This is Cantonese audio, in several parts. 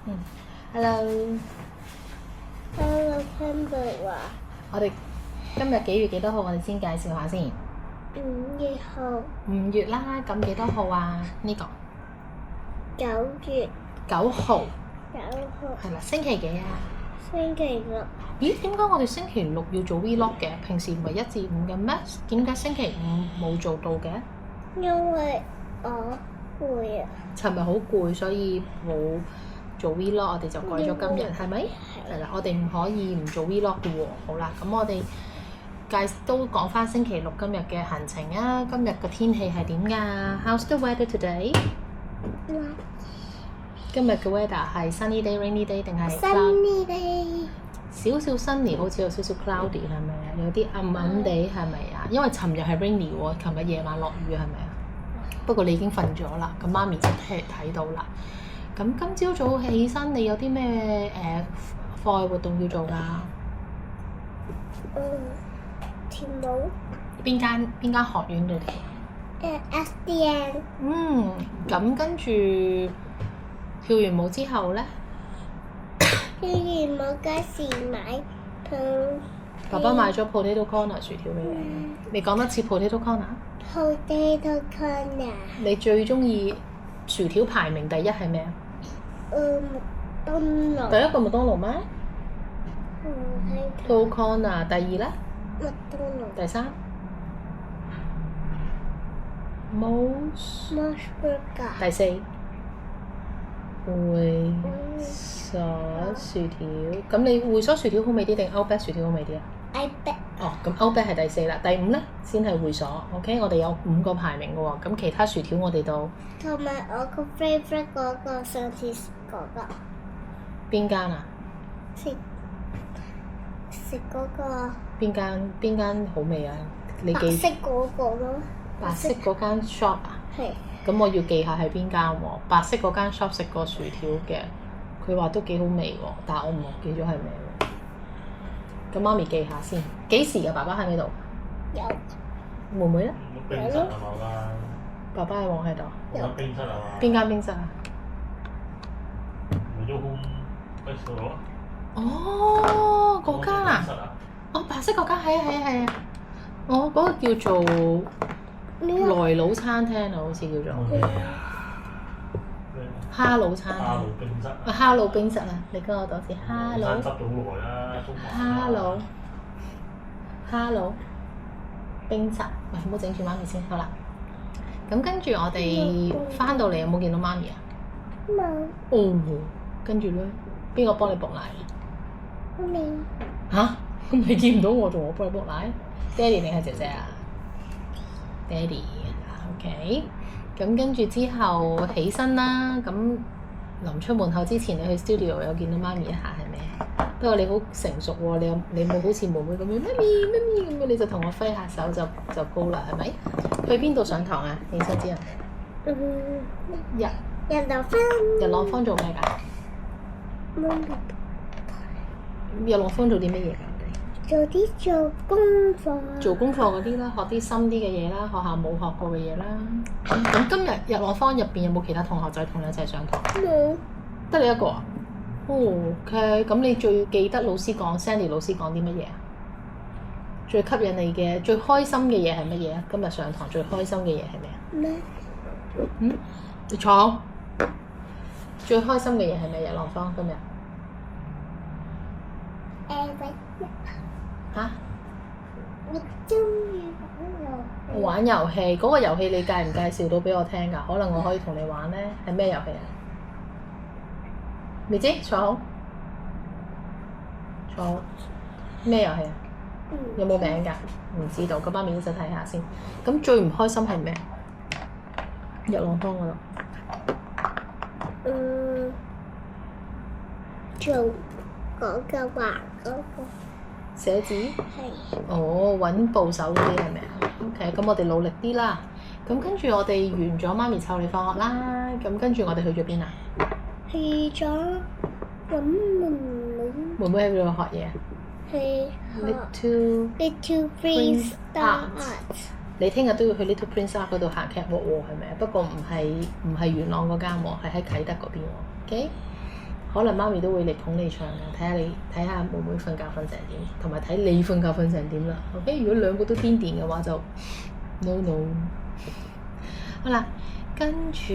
Hello， Hello，潘爸話我哋今日幾月幾多號？我哋先介紹下先。 5月號、 5月啦，咁幾多號啊？呢個9月9號， 9號係啦，星期幾啊？星期六。咦？點解我哋星期六要做 Vlog 嘅？平時唔係1至5嘅咩？點解星期5冇做到嘅？因為我攰啊。尋日好攰，所以冇做 Vlog，我哋就改咗今日，係咪？係啦，我哋唔可以唔做 Vlog 嘅喎。好啦，咁我哋都講翻星期六今日嘅行程啊。今日嘅天氣係點㗎 ？How's the weather today？今日嘅 weather 係 sunny day、rainy day 定係 Sunny day。少少 sunny，好似有少少 cloudy 係咪啊？有啲暗暗地係咪啊？因為尋日係 rainy 喎，尋日夜晚落雨係咪啊？不過你已經瞓咗啦，咁媽咪就睇到啦。咁今朝早起身，你有啲咩課外活動要做㗎？跳舞。邊間學院度跳？SDN。咁跟住跳完舞之後咧？跳完舞嗰時買爸爸買咗 potato corner 薯條俾你。你講多次 potato corner。potato corner。你最中意薯條排名第一係咩啊？麥當勞。第一個麥當勞咩？potato corner。第二咧？麥當勞。第三？Moss burger。第四？會所薯條。咁你會所薯條好味啲定 Outback 薯條好味啲啊？Outback。哦，咁 Outback 係第四啦，第5咧先係會所。OK， 我哋有5個排名嘅喎。咁其他薯條我哋都同埋我個 favourite 嗰個上次嗰個。邊間啊？食嗰個。邊間好味啊？你記。白色嗰個咯。白色嗰間 shop 啊？係。咁我要記下係邊間喎？白色嗰間 shop 食過薯條嘅，佢話都幾好味喎，但係我唔記咗係咩喎。咁媽咪記下先。幾時嘅？爸爸喺呢度？有。妹妹咧？冰室啊嘛，爸爸有冇喺度？有冰室啊嘛。邊間冰室啊？咪咗 Home Bistro 咯。哦，嗰間啊？哦，白色嗰間係啊。哦，嗰個叫做來佬餐廳啊，好似叫做哈魯餐廳。哈魯冰室。哈魯冰室啊！你跟我講先，哈魯。執咗好耐啦，中環。哈魯冰室，喂，唔好整住媽咪先，好啦。咁跟住我哋翻到嚟有冇見到媽咪啊？冇。哦，跟住咧，邊個幫你駁奶啊？媽咪。嚇？你見唔到我仲我幫你駁奶？爹哋定係姐姐啊？爹哋，OK。咁跟住之後起身啦，咁臨出門口之前，你去 studio 有見到媽咪一下係咪？不過你好成熟喎，你冇好似妹妹咁樣媽咪咁樣，你就同我揮下手就高啦，係咪？去邊度上堂啊？起身之後。日朗坊做咩㗎？日朗坊做啲乜嘢㗎？做功課嗰啲啦，學啲深啲嘅嘢啦，學校冇學過嘅嘢啦。咁今日日朗坊入邊有冇其他同學仔同你一齊上堂？冇。得你一個啊？OK，咁你最記得老師講 Sandy 老師講啲乜嘢啊？最吸引你嘅、最開心嘅嘢係乜嘢啊？今日上堂最開心嘅嘢係咩啊？咩？你坐。最開心嘅嘢係咩？日朗坊今日？嚇？我中意玩遊戲。嗰個遊戲你介唔介紹到俾我聽㗎？可能我可以同你玩咧。係咩遊戲啊？未知坐好。坐好。咩遊戲啊？有冇名㗎？唔知道。咁媽咪一陣睇下先。咁最唔開心係咩？日朗坊嗰度。做嗰個畫嗰個。寫字？係。哦，揾部手嗰啲係咪啊 ？OK，咁我哋努力啲啦。咁跟住我哋完咗媽咪湊你放學啦。咁跟住我哋去咗邊啊？去咗咁妹妹喺邊度學嘢啊？去 Little Prince Art。你聽日都要去 Little Prince Art 嗰度行劇喎，係咪啊？不過唔係元朗嗰間喎，係喺啟德嗰邊喎。OK。可能媽咪都會嚟捧你場嘅，睇下妹妹瞓覺瞓成點，同埋睇你瞓覺瞓成點啦。OK， 如果兩個都癲癲嘅話就 no no。好啦，跟住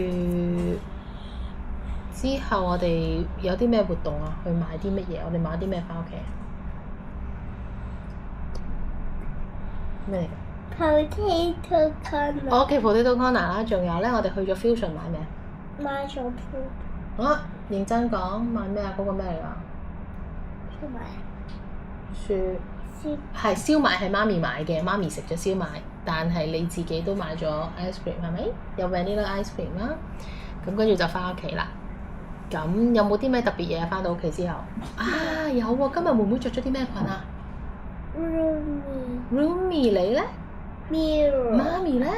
之後我哋有啲咩活動啊？去買啲乜嘢？我哋買啲咩翻屋企？咩嚟㗎？Potato corner。我屋企 Potato corner 啦，仲有咧，我哋去咗 Fusion 買咩？買咗鋪。啊！認真講買咩啊？嗰個咩嚟㗎？係燒賣係媽咪買嘅，媽咪食咗燒賣，但係你自己都買咗 ice cream 係咪？有 vanilla ice cream 啦，咁跟住就翻屋企啦。咁有冇啲咩特別嘢啊？翻到屋企之後啊，有喎！今日妹妹着咗啲咩裙啊 ？Roomy 你咧 ？Mirror。媽咪咧？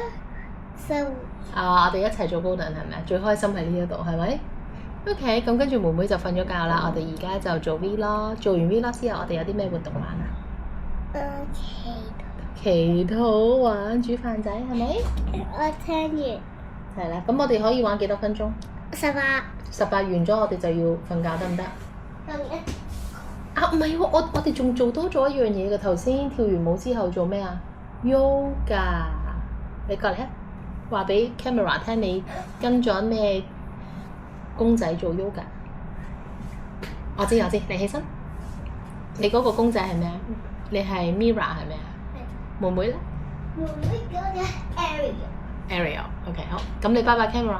我哋一齊做 Golden 係咪啊？最開心喺呢一度係咪 ？OK， 咁跟住妹妹就瞓咗覺啦。我哋而家就做 Vlog， 做完 Vlog 之後，我哋有啲咩活動玩啊？祈禱玩煮飯仔係咪？我聽完。係啦，咁我哋可以玩幾多分鐘？18。18完咗，我哋就要瞓覺得唔得？唔係喎，我哋仲做多咗一樣嘢嘅。頭先跳完舞之後做咩啊 ？Yoga， 你過嚟啊！話俾 camera 聽，你跟咗咩公仔做 yoga？ 我知，你起身。你嗰個公仔係咩啊？你係 Mira 係咩啊？妹妹咧？妹妹嗰個 Ariel，OK， 好。咁你拜拜 camera，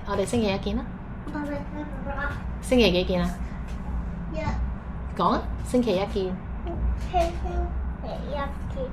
我哋星期一見啦。拜拜 camera。星期幾見啊？一。講啊！星期一見。星期一見。